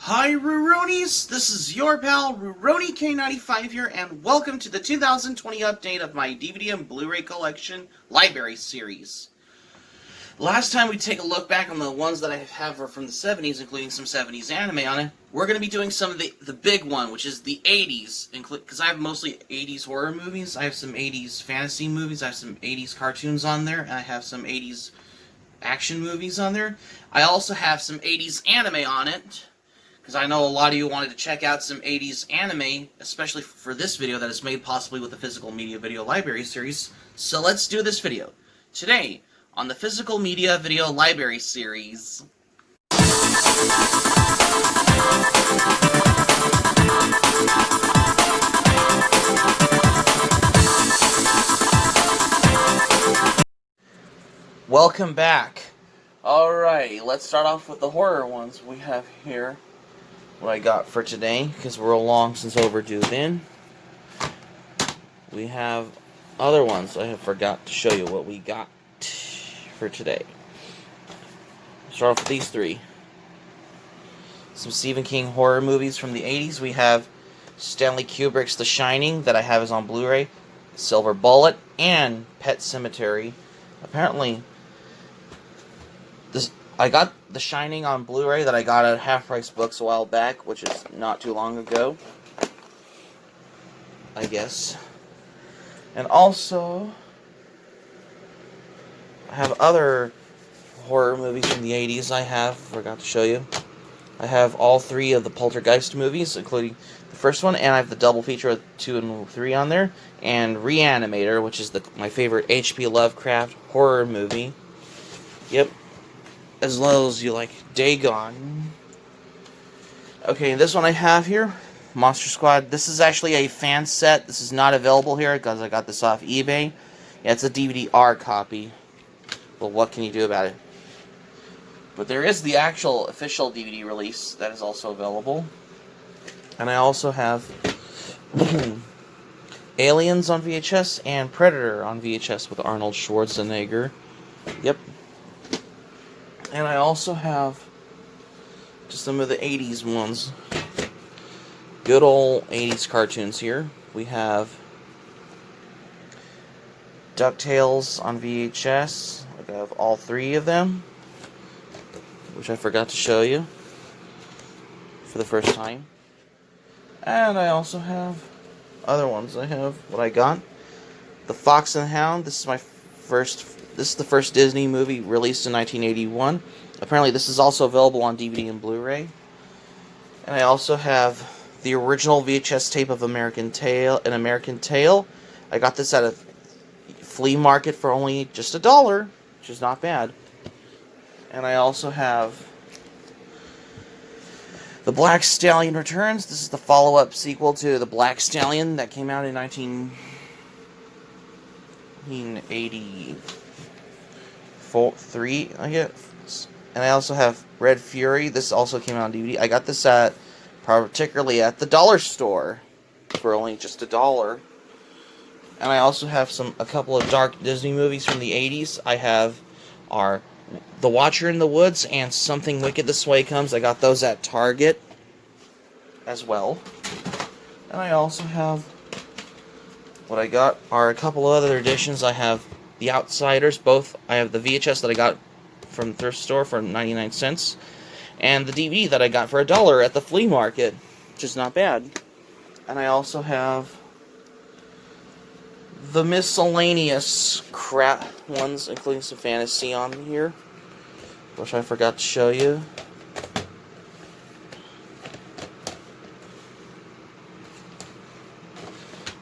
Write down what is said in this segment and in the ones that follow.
Hi Ruronis, this is your pal Ruroni K95 here, and welcome to the 2020 update of my DVD and Blu-ray Collection Library Series. Last time we take a look back on the ones that I have are from the 70s, including some 70s anime on it. We're going to be doing some of the big one, which is the 80s, because I have mostly 80s horror movies, I have some 80s fantasy movies, I have some 80s cartoons on there, and I have some 80s action movies on there. I also have some 80s anime on it, because I know a lot of you wanted to check out some 80s anime, especially for this video that is made possibly with the Physical Media Video Library Series. So let's do this video. Today, on the Physical Media Video Library Series. Welcome back. Alright, let's start off with the horror ones we have here. What I got for today, because we're long since overdue then. We have other ones. I have forgot to show you what we got for today. Start off with these three. Some Stephen King horror movies from the 80s. We have Stanley Kubrick's The Shining, that I have is on Blu-ray, Silver Bullet, and Pet Sematary. Apparently, I got The Shining on Blu-ray that I got at Half Price Books a while back, which is not too long ago, I guess. And also, I have other horror movies from the 80s I forgot to show you. I have all three of the Poltergeist movies, including the first one, and I have the double feature of 2 and 3 on there, and Reanimator, which is my favorite H.P. Lovecraft horror movie. Yep. As well as you like Dagon. Okay, this one I have here, Monster Squad. This is actually a fan set. This is not available here because I got this off eBay. Yeah, it's a DVD-R copy. Well, what can you do about it? But there is the actual official DVD release that is also available. And I also have Aliens on VHS and Predator on VHS with Arnold Schwarzenegger. Yep. And I also have just some of the 80s ones. Good old 80s cartoons here. We have Ducktales on VHS. I have all three of them, which I forgot to show you for the first time. And I also have other ones. I have what I got. The Fox and the Hound. This is the first Disney movie released in 1981. Apparently this is also available on DVD and Blu-ray. And I also have the original VHS tape of An American Tail. I got this at a flea market for only just $1, which is not bad. And I also have The Black Stallion Returns. This is the follow-up sequel to The Black Stallion that came out in 1983, I guess. And I also have Red Fury. This also came out on DVD. I got this particularly at the dollar store for only just $1. And I also have a couple of dark Disney movies from the 80s. I have The Watcher in the Woods and Something Wicked This Way Comes. I got those at Target as well. And I also have what I got are a couple of other editions. I have The Outsiders, both. I have the VHS that I got from the thrift store for 99 cents, and the DVD that I got for $1 at the flea market, which is not bad. And I also have the miscellaneous crap ones, including some fantasy on here, which I forgot to show you.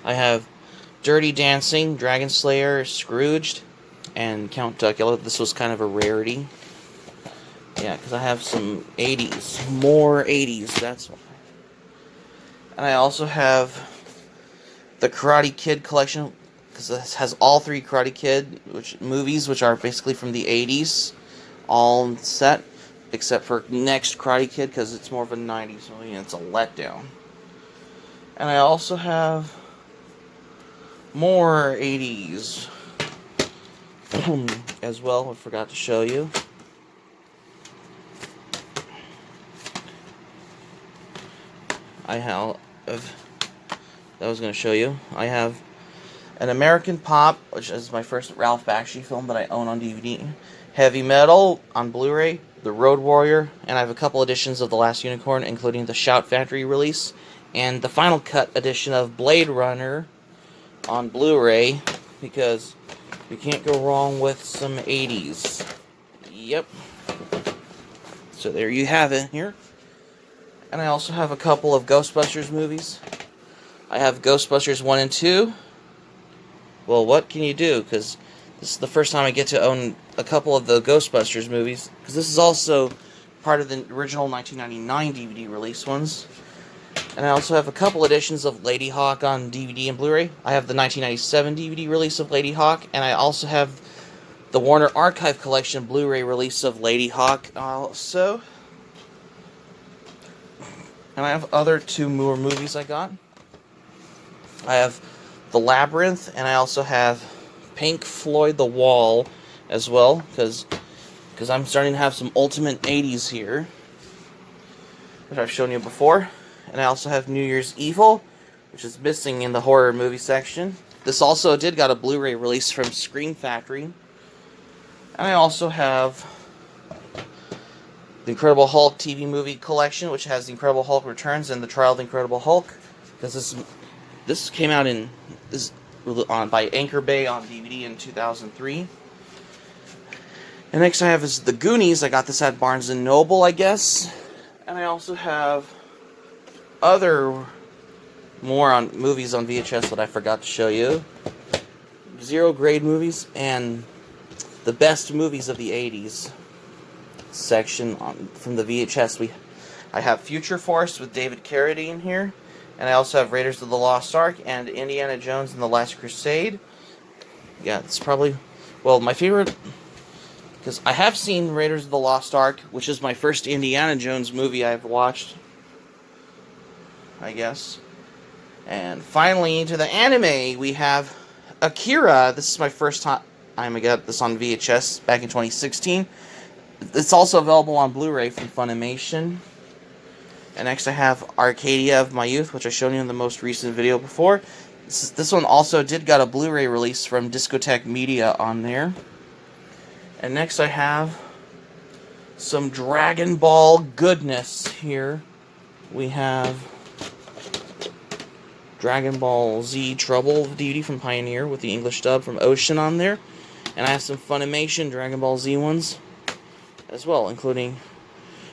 I have Dirty Dancing, Dragon Slayer, Scrooged, and Count Duckula. This was kind of a rarity. Yeah, because I have some 80s. More 80s, that's why. And I also have the Karate Kid collection, because this has all three Karate Kid movies, which are basically from the 80s, all set, except for Next Karate Kid, because it's more of a 90s movie, and it's a letdown. And I also have more 80s as well. I forgot to show you. I have, that I was going to show you. I have an American Pop, which is my first Ralph Bakshi film that I own on DVD. Heavy Metal on Blu-ray, The Road Warrior, and I have a couple editions of The Last Unicorn, including the Shout Factory release, and the final cut edition of Blade Runner on Blu-ray, because you can't go wrong with some 80s. Yep. So there you have it here. And I also have a couple of Ghostbusters movies. I have Ghostbusters 1 and 2. Well, what can you do? Because this is the first time I get to own a couple of the Ghostbusters movies. Because this is also part of the original 1999 DVD release ones. And I also have a couple editions of Lady Hawk on DVD and Blu-ray. I have the 1997 DVD release of Lady Hawk. And I also have the Warner Archive Collection Blu-ray release of Lady Hawk also. And I have other two more movies I got. I have The Labyrinth, and I also have Pink Floyd The Wall as well, because I'm starting to have some ultimate 80s here, which I've shown you before. And I also have New Year's Evil, which is missing in the horror movie section. This also did got a Blu-ray release from Scream Factory. And I also have the Incredible Hulk TV movie collection, which has The Incredible Hulk Returns and The Trial of the Incredible Hulk. Because this came out by Anchor Bay on DVD in 2003. And next I have is The Goonies. I got this at Barnes & Noble, I guess. And I also have more on movies on VHS that I forgot to show you. Zero grade movies and the best movies of the 80s section from the VHS. I have Future Force with David Carradine here. And I also have Raiders of the Lost Ark and Indiana Jones and the Last Crusade. Yeah, it's probably, well, my favorite, because I have seen Raiders of the Lost Ark, which is my first Indiana Jones movie I've watched, I guess. And finally, into the anime, we have Akira. This is my first time I got this on VHS back in 2016. It's also available on Blu-ray from Funimation. And next I have Arcadia of My Youth, which I've shown you in the most recent video before. This one also did got a Blu-ray release from Discotek Media on there. And next I have some Dragon Ball goodness here. We have Dragon Ball Z Trouble DVD from Pioneer with the English dub from Ocean on there. And I have some Funimation Dragon Ball Z ones as well, including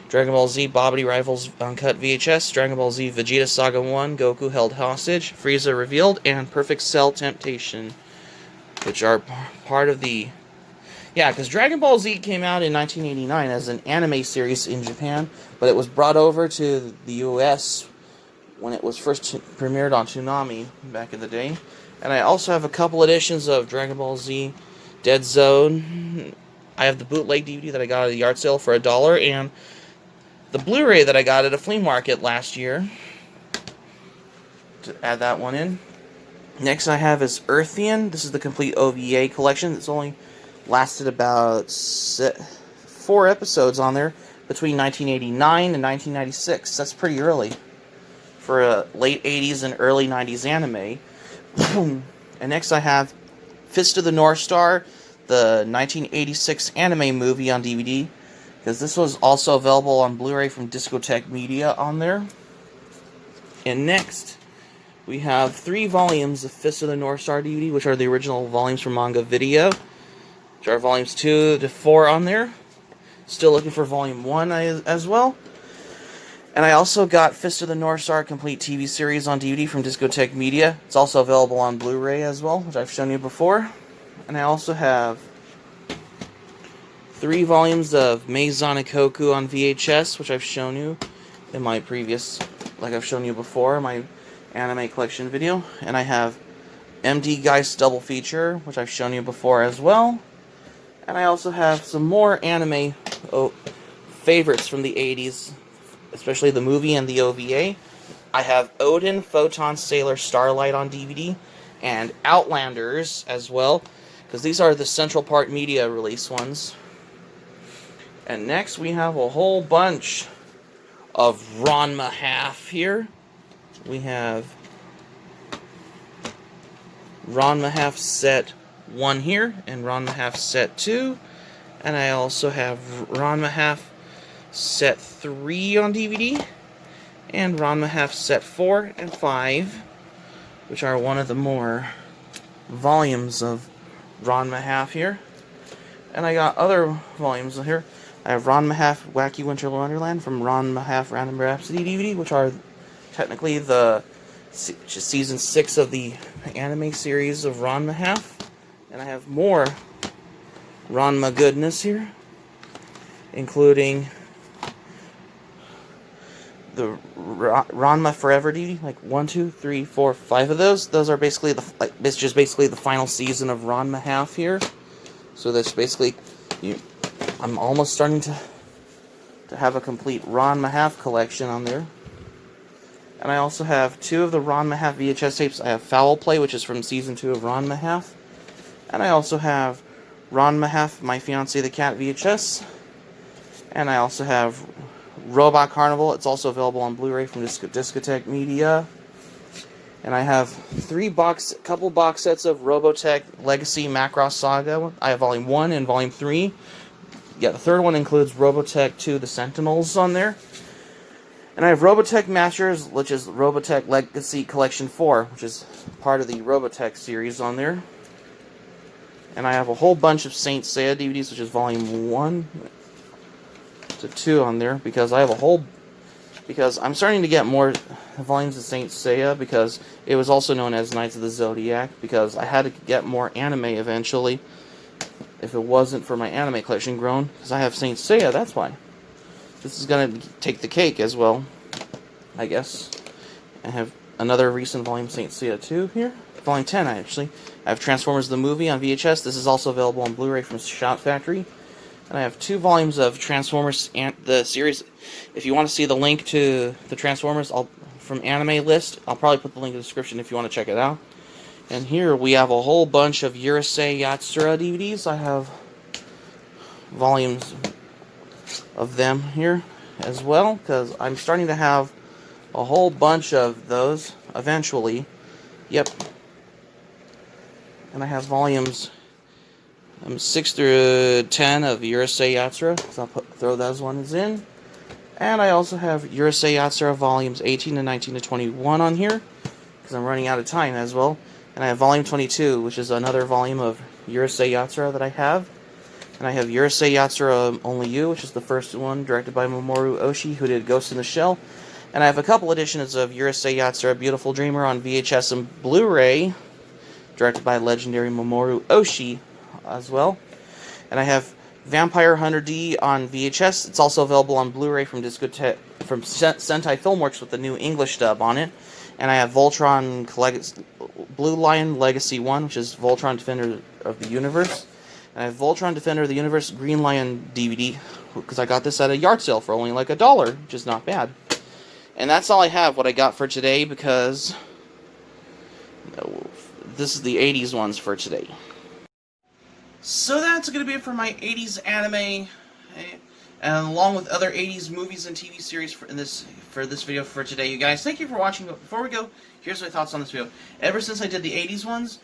Dragon Ball Z Bobbity Rivals Uncut VHS, Dragon Ball Z Vegeta Saga 1, Goku Held Hostage, Frieza Revealed, and Perfect Cell Temptation, which are part of the... Yeah, because Dragon Ball Z came out in 1989 as an anime series in Japan, but it was brought over to the US when it was first premiered on Toonami back in the day. And I also have a couple editions of Dragon Ball Z Dead Zone. I have the bootleg DVD that I got at the yard sale for $1, and the Blu-ray that I got at a flea market last year, to add that one in. Next I have is Earthian. This is the complete OVA collection. It's only lasted about 4 episodes on there between 1989 and 1996. That's pretty early for a late 80s and early 90s anime. And next I have Fist of the North Star, the 1986 anime movie on DVD. Because this was also available on Blu-ray from Discotek Media on there. And next, we have 3 volumes of Fist of the North Star DVD, which are the original volumes from Manga Video, which are volumes 2 to 4 on there. Still looking for volume 1 as well. And I also got Fist of the North Star complete TV series on DVD from Discotek Media. It's also available on Blu-ray as well, which I've shown you before. And I also have 3 volumes of Maison Ikkoku on VHS, which I've shown you in my previous, like I've shown you before, my anime collection video. And I have MD Geist Double Feature, which I've shown you before as well. And I also have some more anime favorites from the 80s, especially the movie and the OVA. I have Odin, Photon, Sailor, Starlight on DVD, and Outlanders as well, because these are the Central Park Media release ones. And next we have a whole bunch of Ranma half here. we have Ranma half set 1 here, and Ranma half set 2, and I also have Ranma half set 3 on DVD, and Ranma half set 4 and 5, which are one of the more volumes of Ranma half here. And I got other volumes here. I have Ranma half Wacky Winter Wonderland from Ranma half Random Rhapsody DVD, which are technically the season 6 of the anime series of Ranma half. And I have more Ranma goodness here, including the Ranma Forever DVD, like 1, 2, 3, 4, 5 of those. Those are basically it's just basically the final season of Ranma half here. So that's basically, I'm almost starting to have a complete Ranma half collection on there. And I also have 2 of the Ranma half VHS tapes. I have Foul Play, which is from season 2 of Ranma half. And I also have Ranma half My Fiancé the Cat VHS. And I also have Robot Carnival. It's also available on Blu-ray from Discotheque Media. And I have couple box sets of Robotech Legacy Macross Saga. I have Volume 1 and Volume 3. Yeah, the third one includes Robotech 2 The Sentinels on there. And I have Robotech Masters, which is Robotech Legacy Collection 4, which is part of the Robotech series on there. And I have a whole bunch of Saint Seiya DVDs, which is Volume 1 to 2 on there, because I'm starting to get more volumes of Saint Seiya, because it was also known as Knights of the Zodiac, because I had to get more anime eventually if it wasn't for my anime collection growing, because I have Saint Seiya, that's why. This is going to take the cake as well, I guess. I have another recent volume, Saint Seiya 2 here. Volume 10, actually. I have Transformers the Movie on VHS. This is also available on Blu-ray from Shout Factory. And I have 2 volumes of Transformers, the series. If you want to see the link to the Transformers from Anime List, I'll probably put the link in the description if you want to check it out. And here we have a whole bunch of Urusei Yatsura DVDs. I have volumes of them here as well, because I'm starting to have a whole bunch of those eventually. Yep. And I have volumes 6 through 10 of Urusei Yatsura, so I'll throw those ones in. And I also have Urusei Yatsura volumes 18 to 19 to 21 on here, because I'm running out of time as well. And I have volume 22, which is another volume of Urusei Yatsura that I have. And I have Urusei Yatsura Only You, which is the first one, directed by Mamoru Oshii, who did Ghost in the Shell. And I have a couple editions of Urusei Yatsura Beautiful Dreamer on VHS and Blu-ray, directed by legendary Mamoru Oshii as well. And I have Vampire Hunter D on VHS. It's also available on Blu-ray from Sentai Filmworks with the new English dub on it. And I have Voltron Blue Lion Legacy 1, which is Voltron Defender of the Universe. And I have Voltron Defender of the Universe Green Lion DVD, because I got this at a yard sale for only like $1, which is not bad. And that's all I have, what I got for today, because this is the 80s ones for today. So that's going to be it for my 80s anime, and along with other 80s movies and TV series for this video for today, you guys. Thank you for watching, but before we go, here's my thoughts on this video. Ever since I did the 80s ones,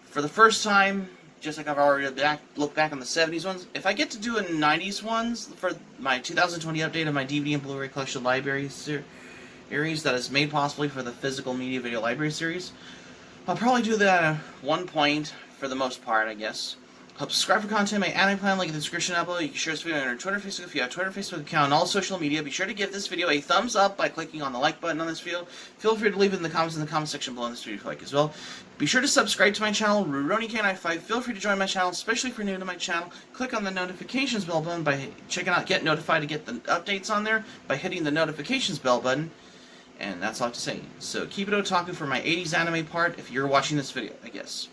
for the first time, just like I've already looked back on the 70s ones, if I get to do a 90s ones for my 2020 update of my DVD and Blu-ray Collection library series that is made possibly for the physical media video library series, I'll probably do that at one point for the most part, I guess. Help subscribe for content, my anime plan, link in the description below. You can share this video on your Twitter, Facebook if you have a Twitter, Facebook account, and all social media. Be sure to give this video a thumbs up by clicking on the like button on this video. Feel free to leave it in the comment section below this video if you like as well. Be sure to subscribe to my channel, RurouniK95. Feel free to join my channel, especially if you're new to my channel. Click on the notifications bell button by checking out Get Notified to get the updates on there by hitting the notifications bell button. And that's all I have to say. So keep it otaku for my 80s anime part if you're watching this video, I guess.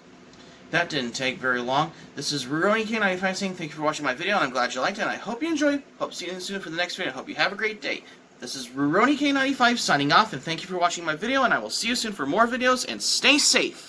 That didn't take very long. This is RurouniK95 saying thank you for watching my video, and I'm glad you liked it, and I hope you enjoyed. Hope to see you soon for the next video. I hope you have a great day. This is RurouniK95 signing off, and thank you for watching my video, and I will see you soon for more videos, and stay safe!